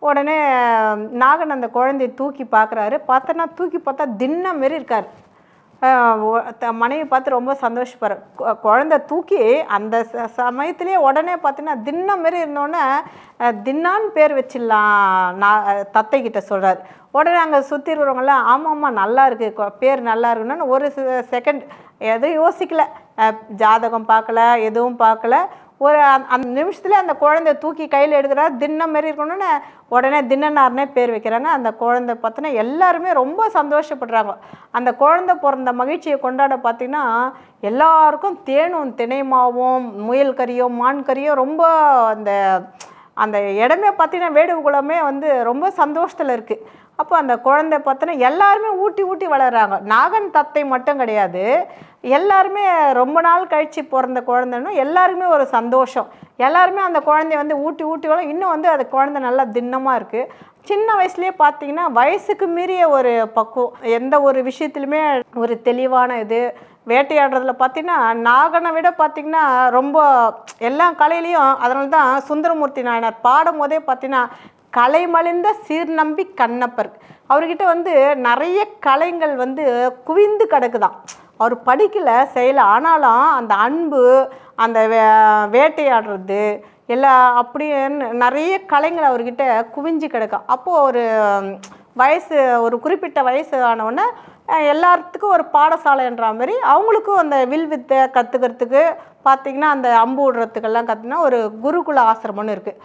உடனே நாகன் அந்த குழந்தைய தூக்கி பார்க்குறாரு. பார்த்தோன்னா தூக்கி பார்த்தா தின்ன மாரி இருக்கார். மனைவி பார்த்து ரொம்ப சந்தோஷப்படுறார். குழந்தை தூக்கி அந்த சமயத்திலேயே உடனே பார்த்தீங்கன்னா தின்ன மாரி இருந்தோடனே தின்னான்னு பேர் வச்சிடலாம் தத்தைக்கிட்ட சொல்கிறார். உடனே அங்கே சுற்றி இருக்கிறவங்களாம் ஆமாம்மா நல்லா இருக்குது, பேர் நல்லா இருக்குன்னு ஒரு செகண்ட் எதுவும் யோசிக்கல, ஜாதகம் பார்க்கல, எதுவும் பார்க்கல. ஒரு அந்த நிமிஷத்துல அந்த குழந்தைய தூக்கி கையில் எடுக்கிறார். தின்ன மாரி இருக்கணும்னு உடனே தின்னனார்னே பேர் வைக்கிறாங்க. அந்த குழந்தை பார்த்தோன்னா எல்லாருமே ரொம்ப சந்தோஷப்படுறாங்க. அந்த குழந்தை பிறந்த மகிழ்ச்சியை கொண்டாட பார்த்திங்கன்னா எல்லாருக்கும் தேனும் தினைமாவும் முயல் கறியும் மான் கறியும் ரொம்ப அந்த அந்த இடமே பார்த்தீங்கன்னா வேடுகுலமே ரொம்ப சந்தோஷத்தில் இருக்குது. அப்போ அந்த குழந்தை பார்த்தோன்னா எல்லாருமே ஊட்டி ஊட்டி வளர்கிறாங்க. நாகன் தத்தை மட்டும் கிடையாது, எல்லாருமே ரொம்ப நாள் கழித்து பிறந்த குழந்தைன்னு எல்லாருக்குமே ஒரு சந்தோஷம். எல்லாருமே அந்த குழந்தைய ஊட்டி ஊட்டி வளர இன்னும் அந்த குழந்தை நல்லா திண்ணமாக இருக்குது. சின்ன வயசுலேயே பார்த்தீங்கன்னா வயசுக்கு மீறிய ஒரு பக்குவம், எந்த ஒரு விஷயத்துலையுமே ஒரு தெளிவான இது. வேட்டையாடுறதுல பார்த்திங்கன்னா நாகனை விட பார்த்திங்கன்னா ரொம்ப எல்லா கலையிலையும். அதனால தான் சுந்தரமூர்த்தி நாயனார் பாடும் போதே பார்த்திங்கன்னா கலை மலிந்த சீர்நம்பி கண்ணப்பர் அவர்கிட்ட நிறைய கலைகள் குவிந்து கிடக்குதான். அவர் படிக்கலை செய்யலை, ஆனாலும் அந்த அன்பு, அந்த வேட்டையாடுறது எல்லாம் அப்படின்னு நிறைய கலைகள் அவர்கிட்ட குவிஞ்சு கிடக்கும். அப்போது ஒரு வயசு, ஒரு குறிப்பிட்ட வயசு ஆனவுடனே எல்லாத்துக்கும் ஒரு பாடசாலைன்ற மாதிரி அவங்களுக்கும் அந்த வில் வித்தை கற்றுக்கிறதுக்கு பார்த்திங்கன்னா அந்த அம்பு விடுறதுக்கெல்லாம் கற்றுனா ஒரு குருகுல ஆசிரமம்னு இருக்குது.